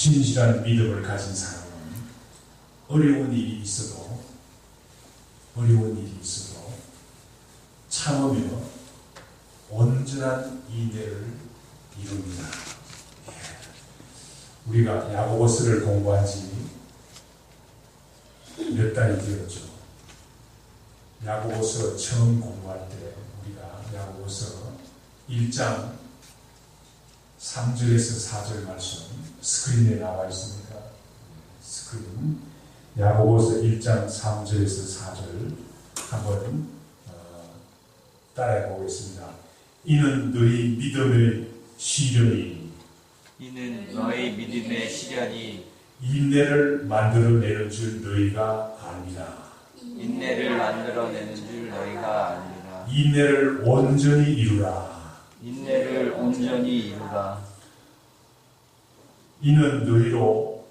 진실한 믿음을 가진 사람은 어려운 일이 있어도 참으며 온전한 인내를 이룹니다. 우리가 야고보서를 공부한 지 몇 달이 되었죠. 야고보서 처음 공부할 때 우리가 야고보서 1장 3절에서 4절 말씀 스크린에 나와 있습니다. 스크린 야고보서 1장 3절에서 4절 한번 따라해 보겠습니다. 이는 너희 믿음의 시련이 인내를 만들어내는 줄 너희가 압니다. 인내를 온전히 이루라. 이는 너희로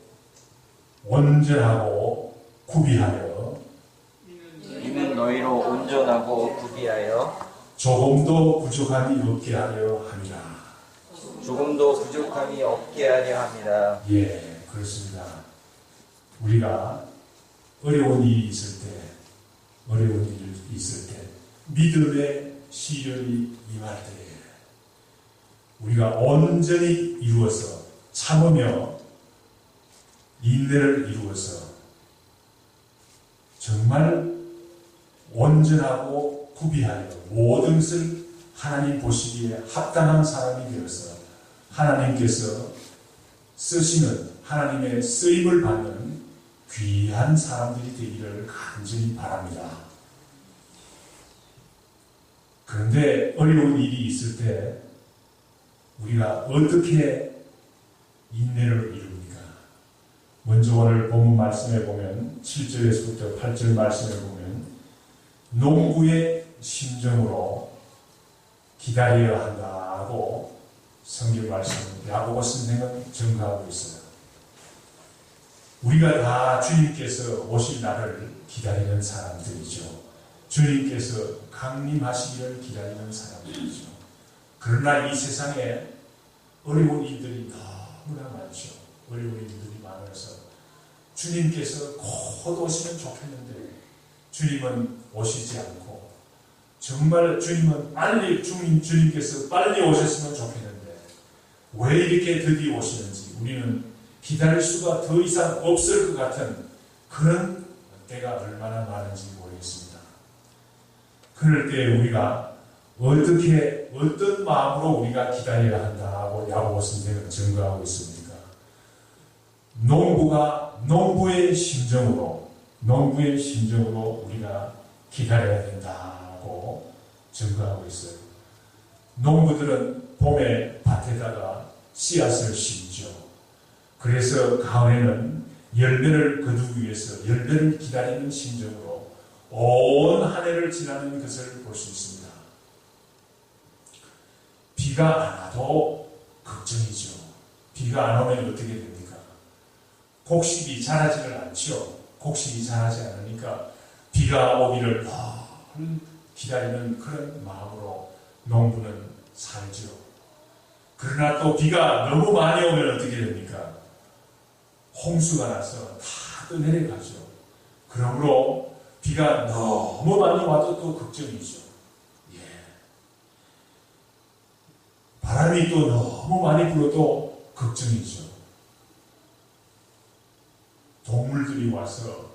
온전하고 구비하여 조금도 부족함이 없게 하려 함이라. 예, 그렇습니다. 우리가 어려운 일이 있을 때, 믿음의 시련이 임할 때, 우리가 온전히 이루어서 참으며 인내를 이루어서 정말 온전하고 구비하여 모든 것을 하나님 보시기에 합당한 사람이 되어서 하나님께서 쓰시는 하나님의 쓰임을 받는 귀한 사람들이 되기를 간절히 바랍니다. 그런데 어려운 일이 있을 때 우리가 어떻게 인내를 이룹니까? 먼저 오늘 본문 말씀에 보면 7절에서부터 8절 말씀에 보면 농부의 심정으로 기다려야 한다고 성경 말씀 야고보 선생은 증거하고 있어요. 우리가 다 주님께서 오실 날을 기다리는 사람들이죠. 주님께서 강림하시기를 기다리는 사람들이죠. 그러나 이 세상에 어려운 일들이 너무나 많죠. 어려운 일들이 많아서 주님께서 곧 오시면 좋겠는데 주님은 오시지 않고 정말 주님께서 빨리 오셨으면 좋겠는데 왜 이렇게 드디어 오시는지 우리는 기다릴 수가 더 이상 없을 것 같은 그런 때가 얼마나 많은지 모르겠습니다. 그럴 때 우리가 어떤 마음으로 우리가 기다려야 한다고 야고보 선생은 증거하고 있습니다. 농부의 심정으로 우리가 기다려야 된다고 증거하고 있어요. 농부들은 봄에 밭에다가 씨앗을 심죠. 그래서 가을에는 열매를 거두기 위해서 열매를 기다리는 심정으로 온 한 해를 지나는 것을 볼 수 있습니다. 비가 안 와도 걱정이죠. 비가 안 오면 어떻게 됩니까? 곡식이 자라지를 않죠. 곡식이 자라지 않으니까 비가 오기를 기다리는 그런 마음으로 농부는 살죠. 그러나 또 비가 너무 많이 오면 어떻게 됩니까? 홍수가 나서 다 떠내려가죠. 그러므로 비가 너무 많이 와도 또 걱정이죠. 바람이 또 너무 많이 불어도 걱정이죠. 동물들이 와서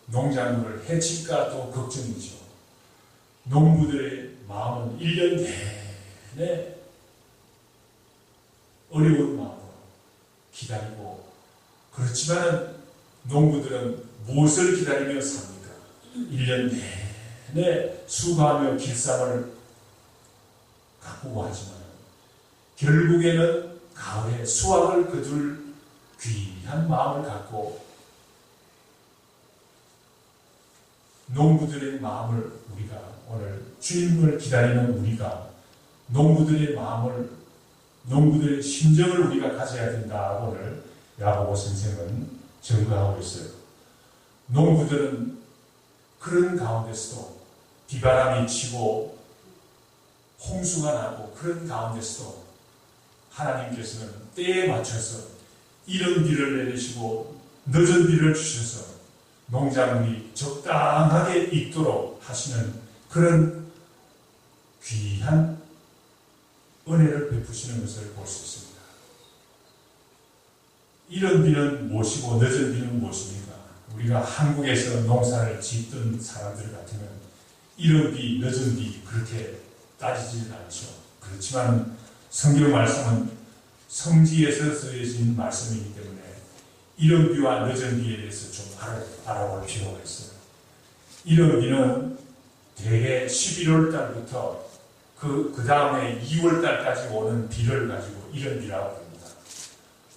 농작물을 해칠까 또 걱정이죠. 농부들의 마음은 1년 내내 어려운 마음으로 기다리고, 그렇지만 농부들은 무엇을 기다리며 삽니까? 1년 내내 수고하며 길쌈을 가꾸고 하지만 결국에는 가을에 수확을 거둘 귀한 마음을 갖고 농부들의 마음을 우리가 오늘 주님을 기다리는 우리가 농부들의 심정을 우리가 가져야 된다고 오늘 야고보 선생은 증거하고 있어요. 농부들은 그런 가운데서도 비바람이 치고 홍수가 나고 그런 가운데서도 하나님께서는 때에 맞춰서 이른 비를 내리시고 늦은 비를 주셔서 농작물이 적당하게 익도록 하시는 그런 귀한 은혜를 베푸시는 것을 볼 수 있습니다. 이른 비는 무엇이고 늦은 비는 무엇입니까? 우리가 한국에서 농사를 짓던 사람들 같으면 이른 비, 늦은 비 그렇게 따지지는 않죠. 그렇지만 성경 말씀은 성지에서 쓰여진 말씀이기 때문에 이른 비와 늦은 비에 대해서 좀 알아볼 필요가 있어요. 이른 비는 대개 11월 달부터 그 다음에 2월 달까지 오는 비를 가지고 이른 비라고 합니다.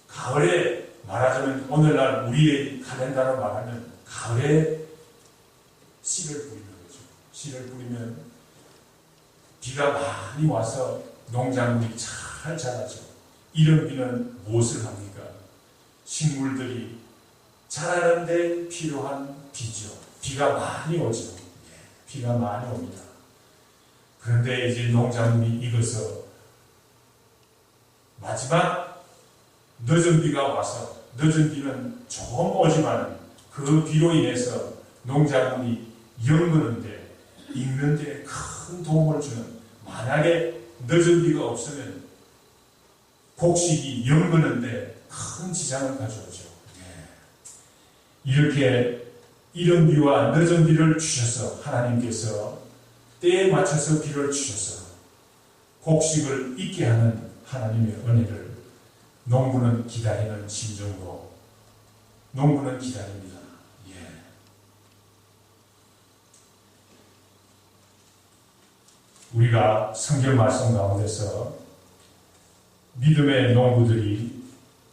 가을에 말하자면 오늘날 우리의 칼렌다로 말하면 가을에 씨를 뿌리는 거죠. 씨를 뿌리면 비가 많이 와서 농작물이 잘 자라죠. 이른 비는 무엇을 합니까? 식물들이 자라는 데 필요한 비죠. 비가 많이 오죠. 비가 많이 옵니다. 그런데 이제 농작물이 익어서 마지막 늦은 비가 와서 늦은 비는 조금 오지만 그 비로 인해서 농작물이 연그는데 익는데 큰 도움을 주는, 만약에 늦은 비가 없으면 곡식이 연그는데 큰 지장을 가져오죠. 이렇게 이른 비와 늦은 비를 주셔서 하나님께서 때에 맞춰서 비를 주셔서 곡식을 익게 하는 하나님의 은혜를 농부는 기다리는 심정으로 농부는 기다립니다. 우리가 성경 말씀 가운데서 믿음의 농부들이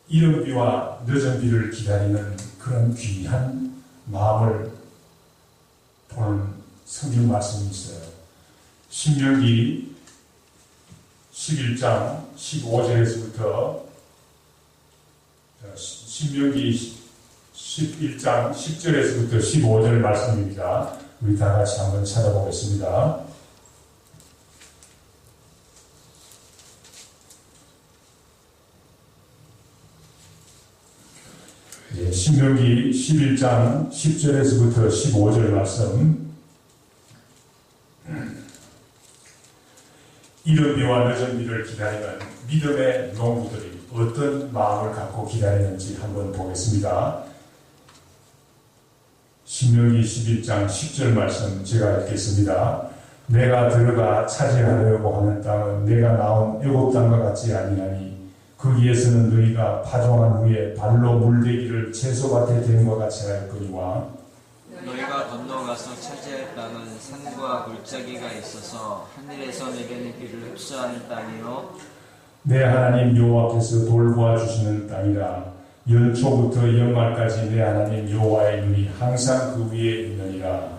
이른 비와 늦은 비를 기다리는 그런 귀한 마음을 보는 성경 말씀이 있어요. 신명기 11장 15절에서부터 신명기 11장 10절에서부터 15절 말씀입니다. 우리 다 같이 한번 찾아보겠습니다. 신명기 11장 10절에서부터 15절 말씀. 이른 비와 늦은 비를 기다리는 믿음의 농부들이 어떤 마음을 갖고 기다리는지 한번 보겠습니다. 신명기 11장 10절 말씀 제가 읽겠습니다. 내가 들어가 차지하려고 하는 땅은 내가 나온 애굽 땅과 같지 아니하니 거기에서는 너희가 파종한 후에 발로 물대기를 채소밭에 댐과 같이 할 거니와 너희가 건너가서 차지할 땅은 산과 골짜기가 있어서 하늘에서 내리는 비를 흡수하는 땅이요 내 하나님 여호와께서 돌보아 주시는 땅이라. 연초부터 연말까지 내 하나님 여호와의 눈이 항상 그 위에 있느니라.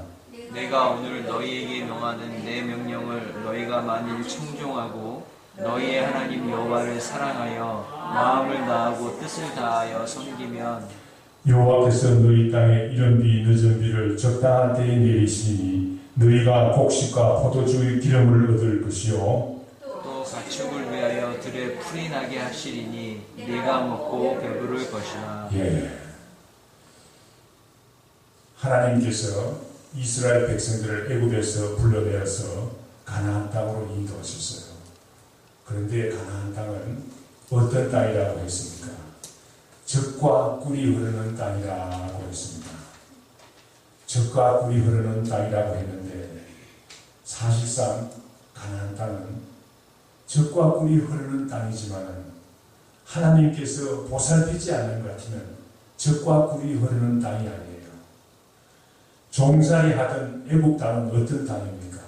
내가 오늘 너희에게 명하는 내 명령을 너희가 만일 청종하고 너희의 하나님 여호와를 사랑하여 마음을 다하고 뜻을 다하여 섬기면 여호와께서 너희 땅에 이른 비 늦은 비를 적당한 때에 내리시니 너희가 곡식과 포도주의 기름을 얻을 것이요 또 가축을 위하여 들에 풀이 나게 하시리니 네가 먹고 배부를 것이라. 하나님께서 이스라엘 백성들을 애굽에서 불러내어서 가나안 땅으로 인도하셨어요. 그런데 가나안 땅은 어떤 땅이라고 했습니까? 젖과 꿀이 흐르는 땅이라고 했습니다. 젖과 꿀이 흐르는 땅이라고 했는데 사실상 가나안 땅은 젖과 꿀이 흐르는 땅이지만 하나님께서 보살피지 않는 것 같으면 젖과 꿀이 흐르는 땅이 아니에요. 종살이 하던 애국 땅은 어떤 땅입니까?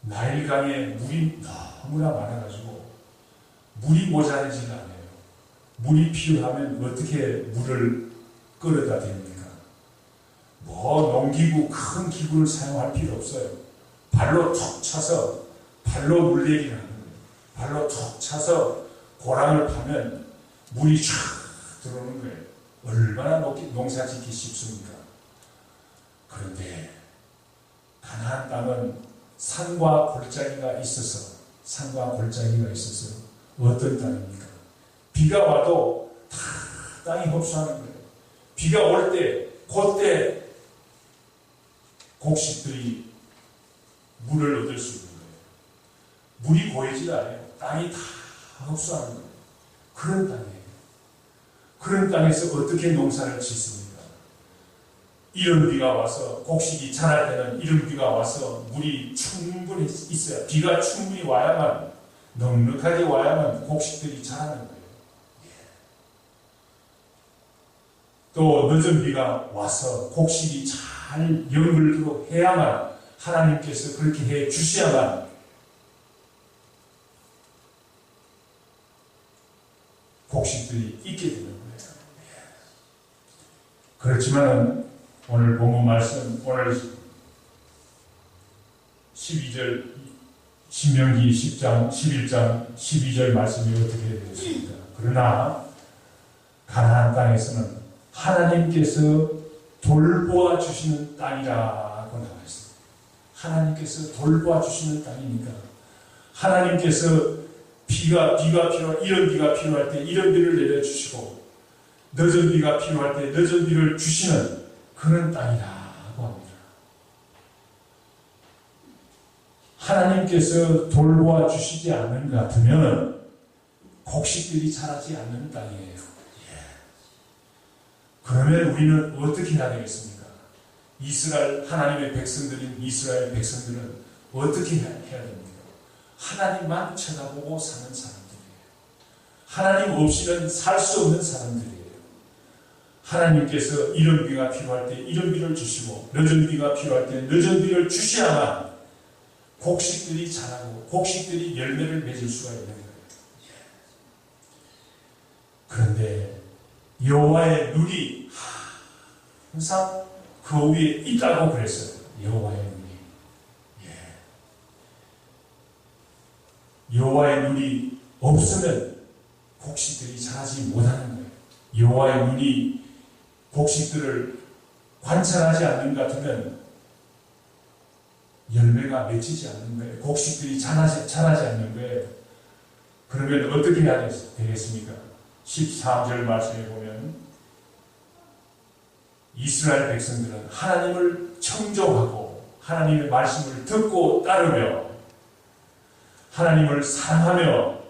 나일강에 물이 너무나 많아가지고 물이 모자라지가 않아요. 물이 필요하면 어떻게 물을 끌어다 댑니까? 농기구, 큰 기구를 사용할 필요 없어요. 발로 툭 차서 발로 물내기를 하는 거예요. 발로 툭 차서 고랑을 파면 물이 쫙 들어오는 거예요. 얼마나 농사 짓기 쉽습니까? 그런데 가나안 땅은 산과 골짜기가 있어서 어떤 땅입니까? 비가 와도 다 땅이 흡수하는 거예요. 비가 올 때, 그때 곡식들이 물을 얻을 수 있는 거예요. 물이 고이지 않아요. 땅이 다 흡수하는 거예요. 그런 땅이에요. 그런 땅에서 어떻게 농사를 짓습니까? 이런 비가 와서 곡식이 자랄 때는 이런 비가 와서 물이 충분히 있어야, 비가 충분히 와야만, 넉넉하게 와야만 곡식들이 자라는 거예요. 또 늦은 비가 와서 곡식이 잘 연결되도록 해야만, 하나님께서 그렇게 해 주셔야만 곡식들이 있게 되는 거예요. 그렇지만 오늘 본문 말씀, 오늘 12절, 신명기 10장, 11장, 12절 말씀이 어떻게 되었습니까? 그러나 가나안 땅에서는 하나님께서 돌보아 주시는 땅이라고 나와 있습니다. 하나님께서 돌보아 주시는 땅이니까 하나님께서 비가 필요할, 이런 비가 필요할 때 이런 비를 내려주시고 늦은 비가 필요할 때 늦은 비를 주시는 그런 땅이라고 합니다. 하나님께서 돌보아 주시지 않는 것 같으면 곡식들이 자라지 않는 땅이에요. 그러면 우리는 어떻게 해야 되겠습니까? 이스라엘, 하나님의 백성들인 이스라엘 백성들은 어떻게 해야 됩니까? 하나님만 쳐다보고 사는 사람들이에요. 하나님 없이는 살 수 없는 사람들이에요. 하나님께서 이런 비가 필요할 때 이런 비를 주시고 늦은 비가 필요할 때 늦은 비를 주셔야만 곡식들이 자라고 곡식들이 열매를 맺을 수가 있는 거예요. 그런데 여호와의 눈이 항상 그 위에 있다고 그랬어요. 여호와의 눈이. 여호와의 눈이 없으면 곡식들이 자라지 못하는 거예요. 여호와의 눈이 곡식들을 관찰하지 않는 것 같으면 열매가 맺히지 않는 거예요. 곡식들이 자라지 않는 거예요. 그러면 어떻게 해야 되겠습니까? 13절 말씀에 보면 이스라엘 백성들은 하나님을 청종하고 하나님의 말씀을 듣고 따르며 하나님을 사랑하며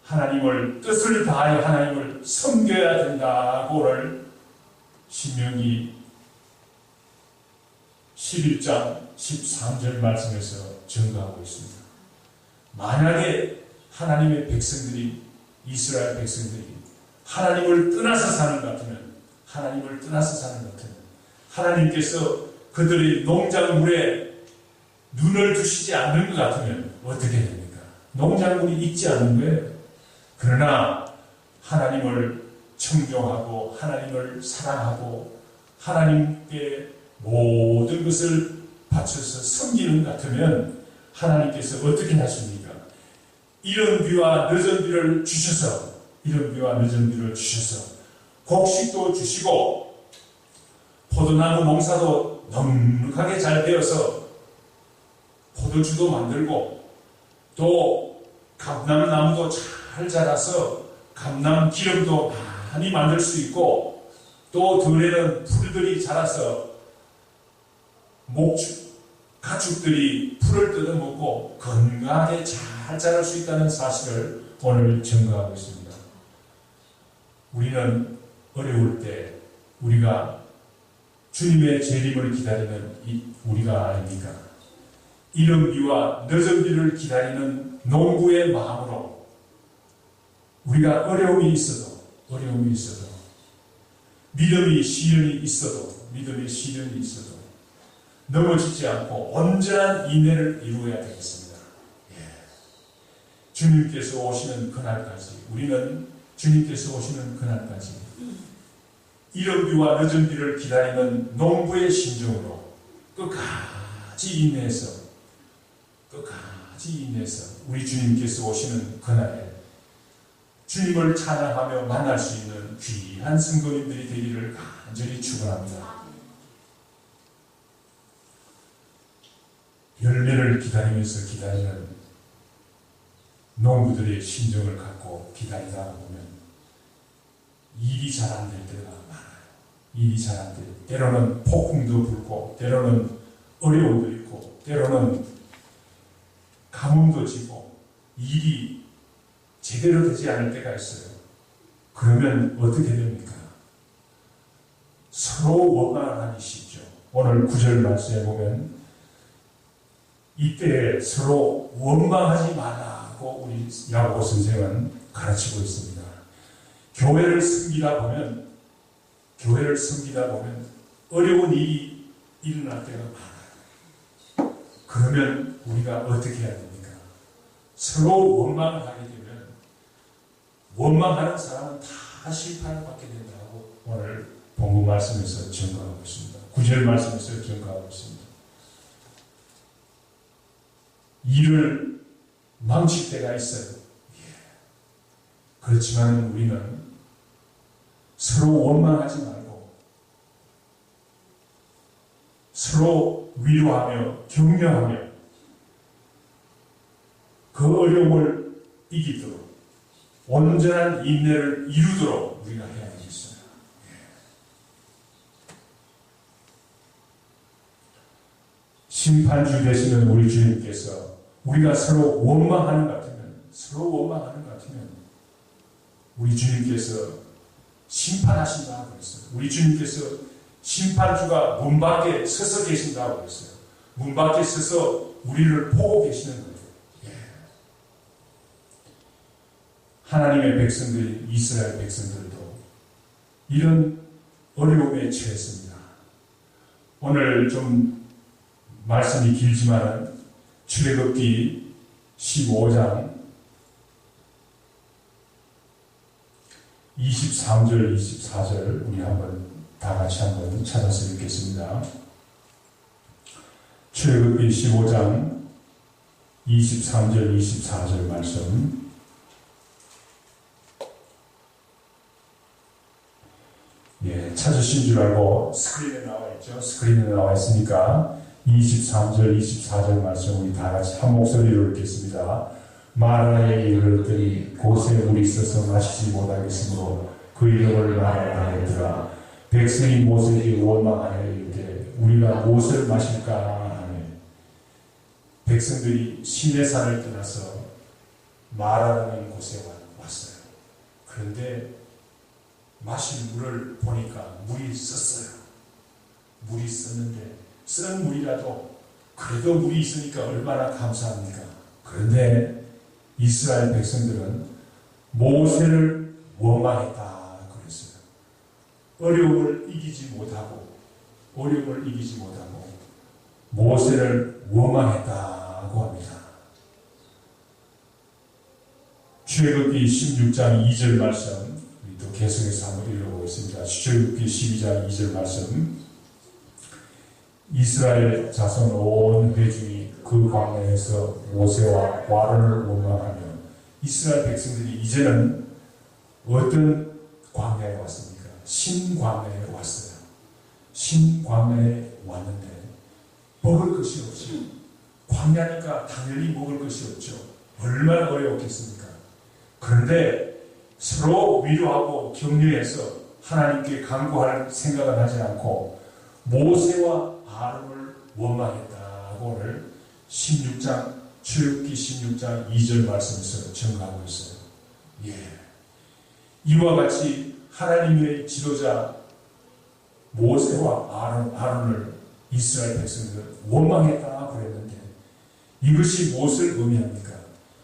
하나님을 뜻을 다하여 하나님을 섬겨야 된다고를 신명기 11장 13절 말씀에서 증거하고 있습니다. 만약에 하나님의 백성들이 이스라엘 백성들이 하나님을 떠나서 사는 것 같으면 하나님께서 그들의 농작물에 눈을 주시지 않는 것 같으면 어떻게 됩니까? 농작물이 있지 않는 거예요. 그러나 하나님을 청종하고 하나님을 사랑하고 하나님께 모든 것을 바쳐서 섬기는 것 같으면 하나님께서 어떻게 하십니까? 이런 비와 늦은 비를 주셔서 곡식도 주시고 포도나무 농사도 넉넉하게 잘 되어서 포도주도 만들고 또 감람나무도 잘 자라서 감람 기름도 많이 만들 수 있고 또 들에는 풀들이 자라서 가축들이 풀을 뜯어먹고 건강하게 잘 자랄 수 있다는 사실을 오늘 증거하고 있습니다. 우리는 어려울 때 우리가 주님의 재림을 기다리는 우리가 아닙니까? 이른 비와 늦은 비를 기다리는 농부의 마음으로 우리가 어려움이 있어도 믿음이 시련이 있어도 넘어지지 않고 온전한 인내를 이루어야 되겠습니다. 주님께서 오시는 그날까지 우리는 주님께서 오시는 그날까지 이른 비와 늦은 비를 기다리는 농부의 심정으로 끝까지 인내해서 우리 주님께서 오시는 그날에 주님을 찬양하며 만날 수 있는 귀한 성도님들이 되기를 간절히 축원합니다. 열매를 기다리면서 기다리는 농부들의 심정을 갖고 기다리다가 보면 일이 잘 안 될 때가 많아요. 일이 잘 안 될 때. 때로는 폭풍도 불고, 때로는 어려움도 있고, 때로는 가뭄도 지고, 일이 제대로 되지 않을 때가 있어요. 그러면 어떻게 됩니까? 서로 원망을 하기 쉽죠. 오늘 9절 말씀에 보면 이때 서로 원망하지 말라고 우리 야고보 선생은 가르치고 있습니다. 교회를 섬기다 보면 어려운 일이 일어날 때가 많아요. 그러면 우리가 어떻게 해야 됩니까? 서로 원망을 하게 되면 원망하는 사람은 다 실패를 받게 된다고 오늘 본문 말씀에서 증거하고 있습니다. 9절 말씀에서 증거하고 있습니다. 일을 망칠 때가 있어요. 그렇지만 우리는 서로 원망하지 말고 서로 위로하며 격려하며 그 어려움을 이기도록 온전한 인내를 이루도록 우리가 해야 되겠어요. 심판주 되시는 우리 주님께서 우리가 서로 원망하는 것 같으면 우리 주님께서 심판하신다고 그랬어요. 우리 주님께서 심판주가 문 밖에 서서 계신다고 그랬어요. 문 밖에 서서 우리를 보고 계시는 거예요. 하나님의 백성들이, 이스라엘 백성들도 이런 어려움에 처했습니다. 오늘 좀 말씀이 길지만 출애굽기 15장 23절, 24절 우리 한번 다 같이 한번 찾아서 읽겠습니다. 출애굽기 15장 23절, 24절 말씀. 찾으신 줄 알고 스크린에 나와 있죠. 스크린에 나와 있으니까 23절, 24절 말씀 우리 다 같이 한 목소리로 읽겠습니다. 마라에 이르렀더니 곳에 물이 있어서 마시지 못하겠으므로 그 이름을 마라라 하였더라. 백성이 모세에게 원망하여 이르되 우리가 무엇을 마실까 하네. 백성들이 시내산을 떠나서 마라라는 곳에 왔어요. 그런데 마실 물을 보니까 물이 썼어요. 물이 썼는데 쓴 물이라도 그래도 물이 있으니까 얼마나 감사합니까? 그런데 이스라엘 백성들은 모세를 원망했다 그랬어요. 어려움을 이기지 못하고 모세를 원망했다고 합니다. 출애굽기 16장 2절 말씀 우리 또 계속해서 한번 읽어보겠습니다. 출애굽기 12장 2절 말씀. 이스라엘 자손 온 회중이 그 광야에서 모세와 아론을 원망하며 이스라엘 백성들이 이제는 어떤 광야에 왔습니까? 신광야에 왔어요. 신광야에 왔는데 먹을 것이 없죠. 광야니까 당연히 먹을 것이 없죠. 얼마나 어려웠겠습니까? 그런데 서로 위로하고 격려해서 하나님께 간구할 생각을 하지 않고 모세와 아론을 원망했다고 오늘 16장 출애굽기 16장 2절 말씀에서 증거하고 있어요. 이와 같이 하나님의 지도자 모세와 아론을 이스라엘 백성들은 원망했다고 그랬는데 이것이 무엇을 의미합니까?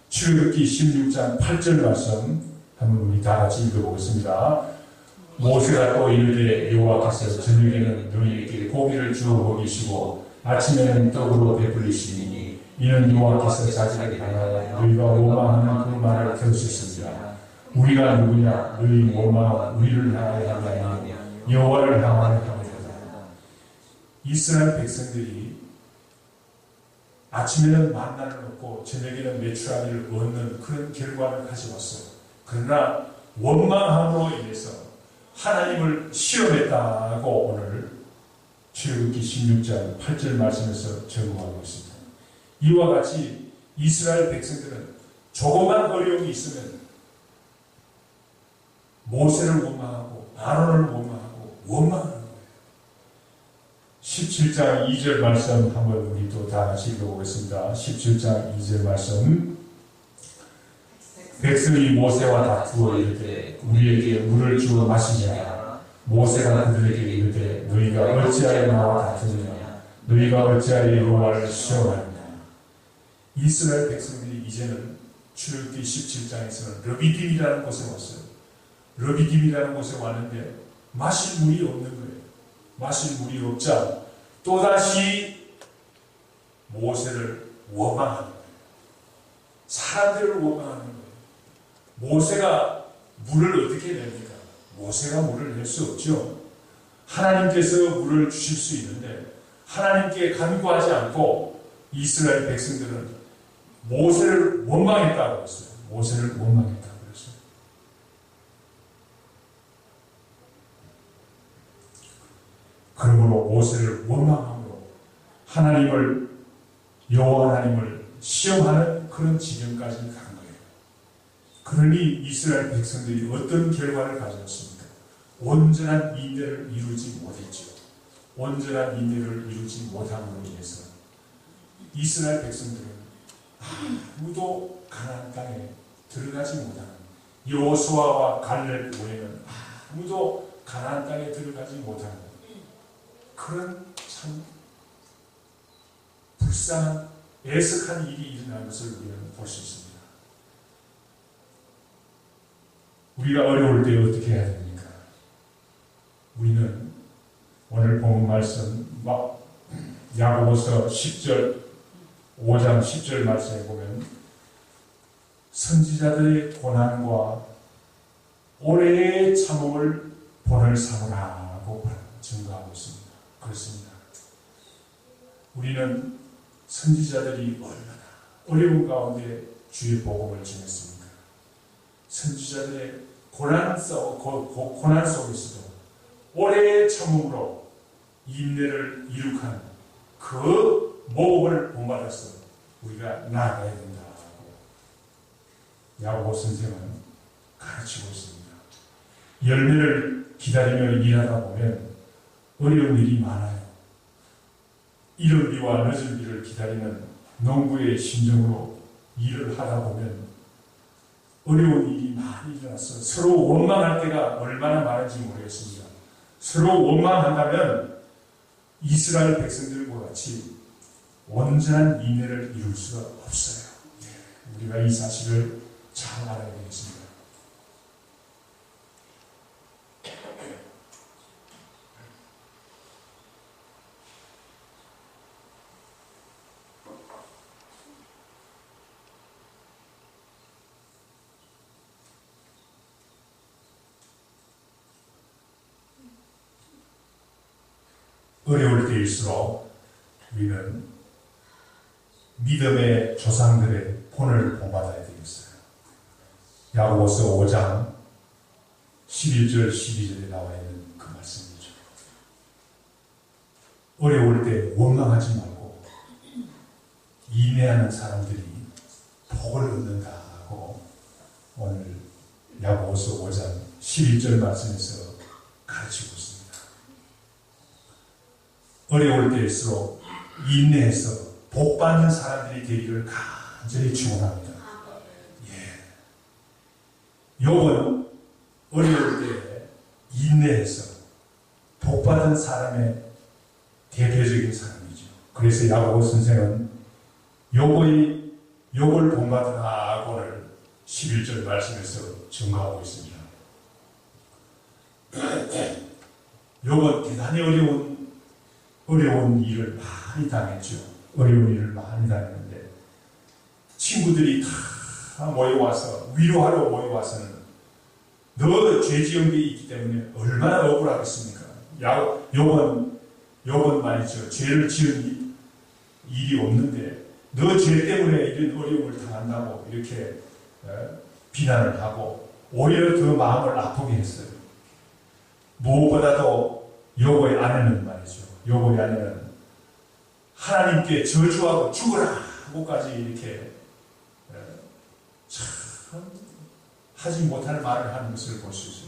출애굽기 16장 8절 말씀 한번 우리 다 같이 읽어보겠습니다. 모세가 또 이르되 여호와께서 저녁에는 너희에게 고기를 주어 먹이시고 아침에는 떡으로 베풀리시니 이는 여호와께서 자기를 향하여 너희가 원망하는 그 말을 들으셨습니다. 우리가 누구냐? 너희 원망 우리를 향하여 하나니 여호와를 향하여 하느니라. 이스라엘 백성들이 아침에는 만나를 먹고 저녁에는 메추라기를 얻는 그런 결과를 가져왔어요. 그러나 원망함으로 인해서 하나님을 시험했다고 오늘 출애굽기 16장 8절 말씀에서 증거하고 있습니다. 이와 같이 이스라엘 백성들은 조그만 어려움이 있으면 모세를 원망하고 아론을 원망하고 원망하는 거예요. 17장 2절 말씀 한번 우리 또 다 같이 읽어보겠습니다. 17장 2절 말씀. 백성이 모세와 다투어 이르되 우리에게 물을 주어 마시자. 모세가 그들에게 이르되 너희가 어찌하여 나와 다투느냐. 너희가 어찌하여 여호와를 시험하느냐. 이스라엘 백성들이 이제는 출애굽기 17장에서는 르비딤이라는 곳에 왔어요. 르비딤이라는 곳에 왔는데 마실 물이 없는 거예요. 마실 물이 없자 또다시 모세를 원망하는 거예요. 사람들을 원망하는 거예요. 모세가 물을 어떻게 냅니까? 모세가 물을 낼 수 없죠. 하나님께서 물을 주실 수 있는데 하나님께 간구하지 않고 이스라엘 백성들은 모세를 원망했다고 했어요. 모세를 원망했다고 했어요. 그러므로 모세를 원망함으로 하나님을 여호와 하나님을 시험하는 그런 지경까지 간 거예요. 그러니 이스라엘 백성들이 어떤 결과를 가졌습니까? 온전한 인내를 이루지 못했죠. 온전한 인내를 이루지 못함으로 인해서 이스라엘 백성들은 아무도 가나안 땅에 들어가지 못하는, 여호수아와 갈렙 외에는 아무도 가나안 땅에 들어가지 못하는 그런 참 불쌍한 애석한 일이 일어난 것을 우리는 볼 수 있습니다. 우리가 어려울 때 어떻게 해야 됩니까? 우리는 오늘 본 말씀 야고보서 10절 5장 10절 말씀에 보면 선지자들의 고난과 오래의 참음을 본을 삼으라고 증거하고 있습니다. 그렇습니다. 우리는 선지자들이 얼마나 어려운 가운데 주의 복음을 전했습니까? 선지자들의 고난 속에서도 오래의 참음으로 인내를 이룩한 그 모범을 본받아서 우리가 나아가야 된다고 야고보 선생은 가르치고 있습니다. 열매를 기다리며 일하다 보면 어려운 일이 많아요. 이른 비와 늦은 비를 기다리는 농부의 심정으로 일을 하다 보면 어려운 일이 많이 일어나서 서로 원망할 때가 얼마나 많은지 모르겠습니다. 서로 원망한다면 이스라엘 백성들과 같이 온전한 인내를 이룰 수가 없어요. 우리가 이 사실을 잘 알아야 되겠습니다. 어려울 때일수록 우리는 믿음의 조상들의 본을 본받아야 되겠어요. 야고보서 5장 11절 12절에 나와 있는 그 말씀이죠. 어려울 때 원망하지 말고 인내하는 사람들이 복을 얻는다고 오늘 야고보서 5장 11절 말씀에서 가르치고 있습니다. 어려울 때일수록 인내해서 복받는 사람들이 되기를 간절히 축원합니다. 욥은 어려울 때 인내해서 복받은 사람의 대표적인 사람이죠. 그래서 야고보 선생은 욥을 본받으라고를 11절 말씀에서 증거하고 있습니다. 욥은 대단히 어려운 일을 많이 당했죠. 어려운 일을 많이 당했는데 친구들이 다 모여와서 위로하러 모여와서는 너 죄 지은 게 있기 때문에 얼마나 억울하겠습니까? 욥은 말이죠. 죄를 지은 일이 없는데 너 죄 때문에 이런 어려움을 당한다고 이렇게 비난을 하고 오히려 더 마음을 아프게 했어요. 무엇보다도 욥의 아내는 말이죠. 욥의 아내는 하나님께 저주하고 죽으라 하고까지 이렇게 하지 못할 말을 하는 것을 볼 수 있어요.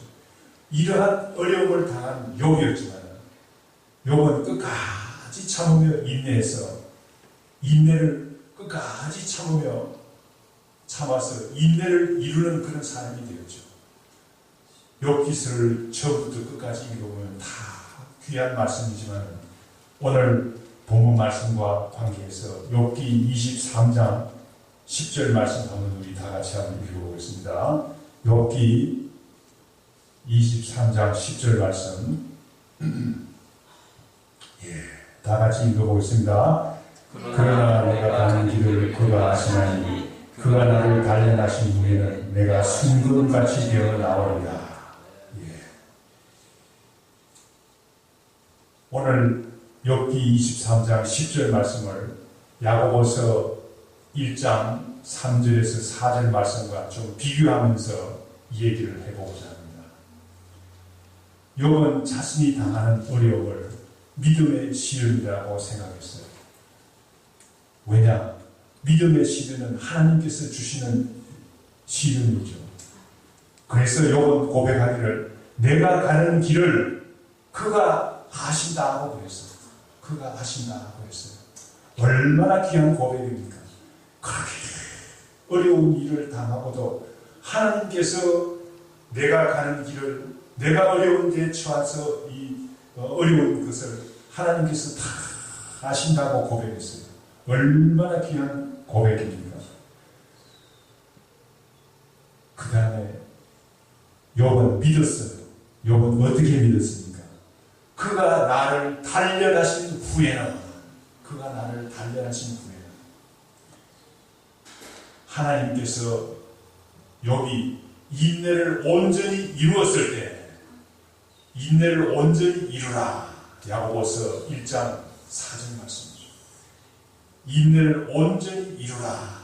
이러한 어려움을 당한 욥이었지만 욥은 끝까지 참으며 인내해서 인내를 끝까지 참아서 인내를 이루는 그런 사람이 되었죠. 욥기서를 처음부터 끝까지 읽어보면 다 귀한 말씀이지만 오늘 본문 말씀과 관계해서 욥기 23장 10절 말씀 한번 우리 다 같이 한번 읽어보겠습니다. 욥기 23장 10절 말씀 다 같이 읽어보겠습니다. 그러나 내가 가는 길을 그가 아시나니 그가 나를 단련하신 후에는 내가 순금같이 되어 나오리라. 오늘 욥기 23장 10절 말씀을 야고보서 1장 3절에서 4절 말씀과 좀 비교하면서 얘기를 해보고자 합니다. 욥은 자신이 당하는 어려움을 믿음의 시련이라고 생각했어요. 왜냐? 믿음의 시련은 하나님께서 주시는 시련이죠. 그래서 욥은 고백하기를 내가 가는 길을 그가 아신다고 그랬어요. 그가 아신다고 했어요. 얼마나 귀한 고백입니까? 그렇게 어려운 일을 당하고도 하나님께서 내가 가는 길을 내가 어려운 데 처해서 이 어려운 것을 하나님께서 다 아신다고 고백했어요. 얼마나 귀한 고백입니까? 그 다음에 욥은 믿었어요. 욥은 어떻게 믿었습니까? 그가 나를 단련하신 후에는 하나님께서 욥이 인내를 온전히 이루었을 때 인내를 온전히 이루라. 야고보서 1장 4절 말씀이죠. 인내를 온전히 이루라.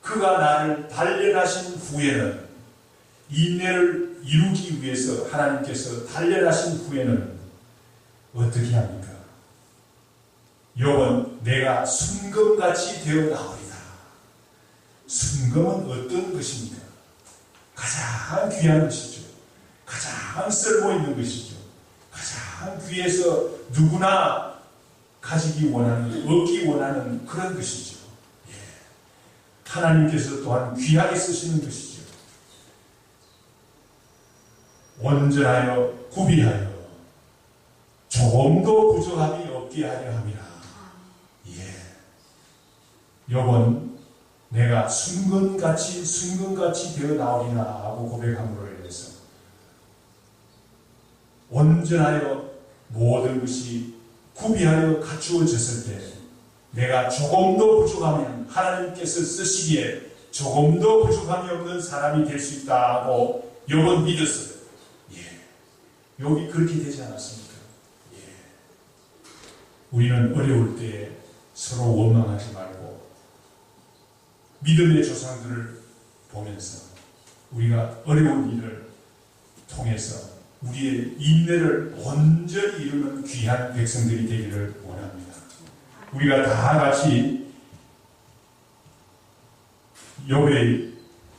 그가 나를 단련하신 후에는 인내를 이루기 위해서 하나님께서 단련하신 후에는 어떻게 합니까? 욥은 내가 순금같이 되어 나오리다. 순금은 어떤 것입니까? 가장 귀한 것이죠. 가장 쓸모있는 것이죠. 가장 귀해서 누구나 가지기 원하는, 얻기 원하는 그런 것이죠. 하나님께서 또한 귀하게 쓰시는 것이죠. 온전하여 구비하여 조금도 부족함이 없게 하려 함이라. 욥은 내가 순금같이 되어 나오리나 하고 고백함으로 인해서 온전하여 모든 것이 구비하여 갖추어졌을 때 내가 조금도 부족하면 하나님께서 쓰시기에 조금도 부족함이 없는 사람이 될 수 있다고 욥은 믿었어요. 욥이 그렇게 되지 않았습니까? 우리는 어려울 때 서로 원망하지 말고 믿음의 조상들을 보면서 우리가 어려운 일을 통해서 우리의 인내를 온전히 이루는 귀한 백성들이 되기를 원합니다. 우리가 다 같이 욥이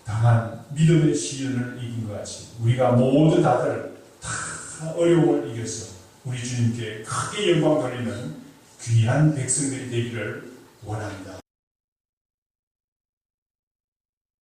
당한 믿음의 시련을 이긴 것 같이 우리가 모두 다들 다 어려움을 이겨서 우리 주님께 크게 영광 돌리는 귀한 백성들이 되기를 원합니다.